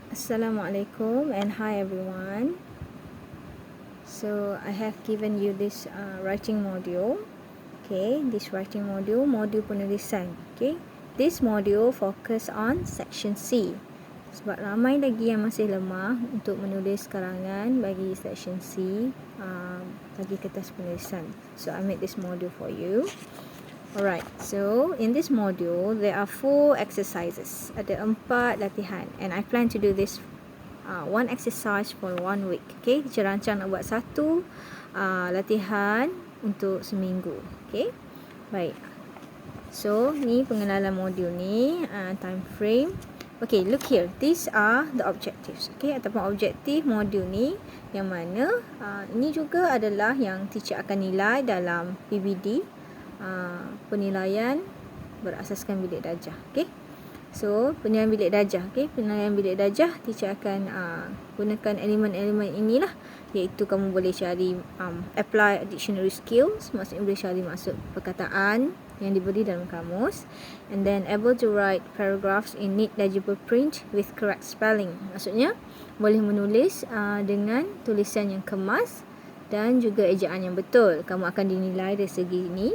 Assalamualaikum and hi everyone. So I have given you this writing module. Okay, this writing module penulisan. Okay, this module focus on section C. Sebab ramai lagi yang masih lemah untuk menulis karangan bagi section C, bagi kertas penulisan. So I made this module for you. Alright, so in this module there are 4 exercises. Ada 4 latihan and I plan to do this one exercise for 1 week. Okay, kita rancang nak buat satu latihan untuk seminggu. Okay, baik. So ni pengenalan modul ni, time frame. Okay, look here. These are the objectives. Okay, ataupun objektif modul ni yang mana ini juga adalah yang teacher akan nilai dalam PBD, penilaian berasaskan bilik darjah. Okay, so penilaian bilik darjah. Okay, penilaian bilik darjah teacher akan gunakan elemen-elemen inilah, iaitu kamu boleh cari apply dictionary skills, maksudnya boleh cari maksud perkataan yang diberi dalam kamus, and then able to write paragraphs in neat legible print with correct spelling, maksudnya boleh menulis dengan tulisan yang kemas dan juga ejaan yang betul. Kamu akan dinilai dari segi ini.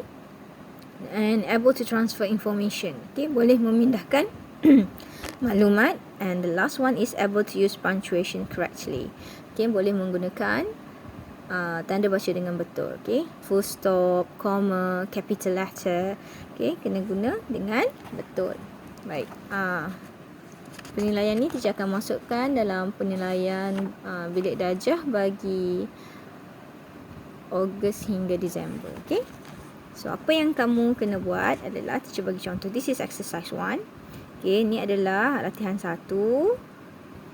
And able to transfer information. Okay, boleh memindahkan maklumat. And the last one is able to use punctuation correctly. Okay, boleh menggunakan tanda baca dengan betul. Okay, full stop, comma, capital letter. Okay, kena guna dengan betul. Baik. Penilaian ni teacher akan masukkan dalam penilaian bilik darjah bagi Ogos hingga Disember. Okay. So, apa yang kamu kena buat adalah, teacher bagi contoh. This is exercise 1. Okay, ni adalah latihan 1.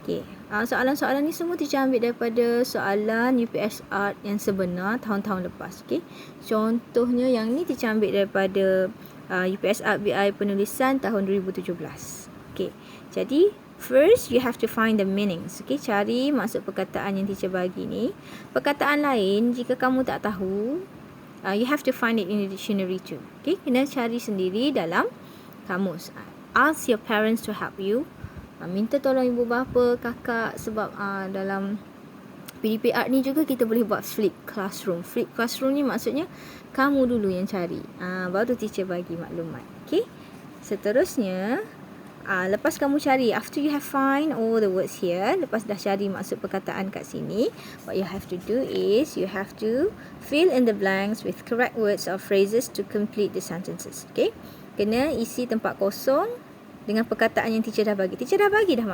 Okay, soalan-soalan ni semua teacher ambil daripada soalan UPS Art yang sebenar tahun-tahun lepas. Okay, contohnya yang ni teacher ambil daripada UPS Art BI penulisan tahun 2017. Okay, jadi first you have to find the meanings. Okay, cari maksud perkataan yang teacher bagi ni. Perkataan lain, jika kamu tak tahu, you have to find it in the dictionary too. Okay, kena cari sendiri dalam kamus. Ask your parents to help you. Minta tolong ibu bapa, kakak, sebab dalam PDP Art ni juga kita boleh buat flip classroom. Flip classroom ni maksudnya kamu dulu yang cari, baru teacher bagi maklumat. Okay, seterusnya, lepas kamu cari, after you have find all the words here, lepas dah cari maksud perkataan kat sini, what you have to do is you have to fill in the blanks with correct words or phrases to complete the sentences. Okay, kena isi tempat kosong dengan perkataan yang teacher dah bagi. Teacher dah bagi dah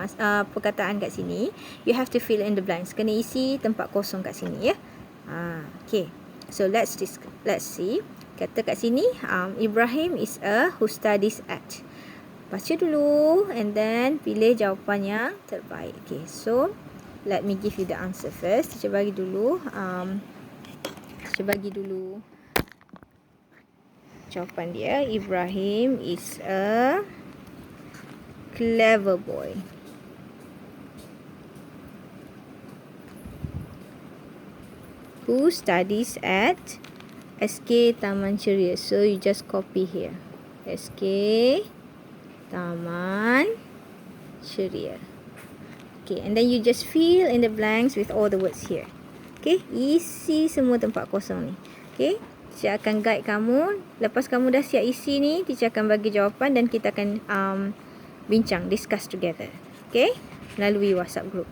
perkataan kat sini, you have to fill in the blanks. Kena isi tempat kosong kat sini, ya. Okay, so let's see. Kata kat sini, Ibrahim is who studies at. Baca dulu and then pilih jawapan yang terbaik. Okay, so let me give you the answer first. Teacher bagi dulu jawapan dia. Ibrahim is a clever boy. Who studies at SK Taman Ceria. So you just copy here. SK Taman Ceria. Okay, and then you just fill in the blanks with all the words here. Okay, isi semua tempat kosong ni. Okay, teacher akan guide kamu. Lepas kamu dah siap isi ni, teacher akan bagi jawapan dan kita akan bincang, discuss together. Okay, melalui WhatsApp group.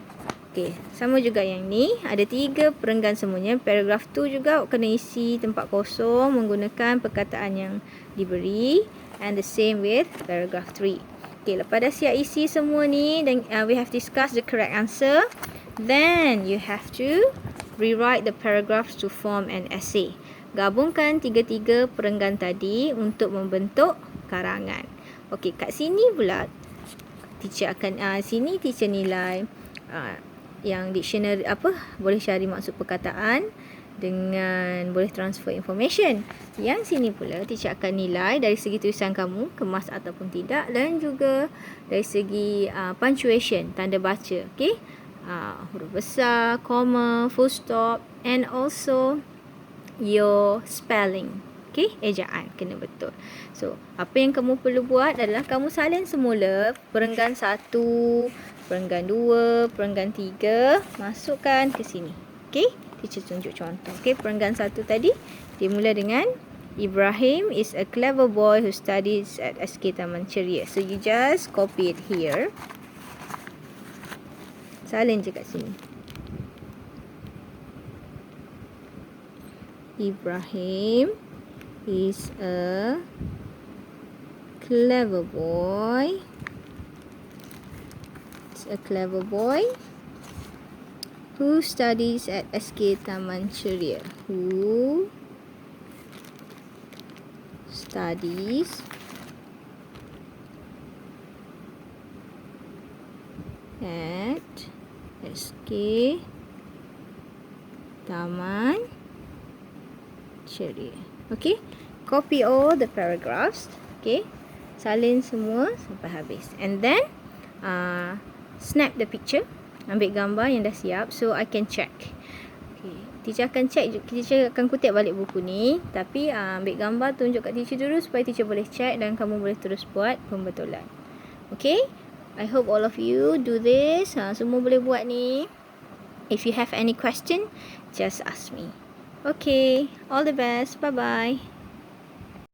Okay, sama juga yang ni. Ada 3 perenggan semuanya. Paragraph 2 juga kena isi tempat kosong menggunakan perkataan yang diberi. And the same with paragraph 3. Okay, lepas dah siap isi semua ni dan we have discussed the correct answer, then you have to rewrite the paragraphs to form an essay. Gabungkan 3 perenggan tadi untuk membentuk karangan. Okay, kat sini pula teacher akan sini teacher nilai yang dictionary boleh cari maksud perkataan dengan boleh transfer information. Yang sini pula teacher akan nilai dari segi tulisan kamu, kemas ataupun tidak, dan juga dari segi punctuation, tanda baca. Okay, huruf besar, comma, full stop, and also your spelling. Okay, ejaan kena betul. So, apa yang kamu perlu buat adalah kamu salin semula perenggan 1 perenggan 2, perenggan 3, masukkan ke sini. Okey, teacher tunjuk contoh. Okey, perenggan 1 tadi dia mula dengan Ibrahim is a clever boy who studies at SK Taman Ceria. So you just copy it here. Salin je kat sini. Ibrahim is a clever boy. It's a clever boy who studies at SK Taman Ceria. Who studies at SK Taman Ceria. Okay, copy all the paragraphs. Okay, salin semua sampai habis, and then snap the picture, ambil gambar yang dah siap, so I can check. Okay, teacher akan check, teacher akan kutip balik buku ni, tapi ambil gambar, tunjuk kat teacher dulu supaya teacher boleh check dan kamu boleh terus buat pembetulan. Okay, I hope all of you do this. Semua boleh buat ni. If you have any question, just ask me. Okay, all the best. Bye-bye.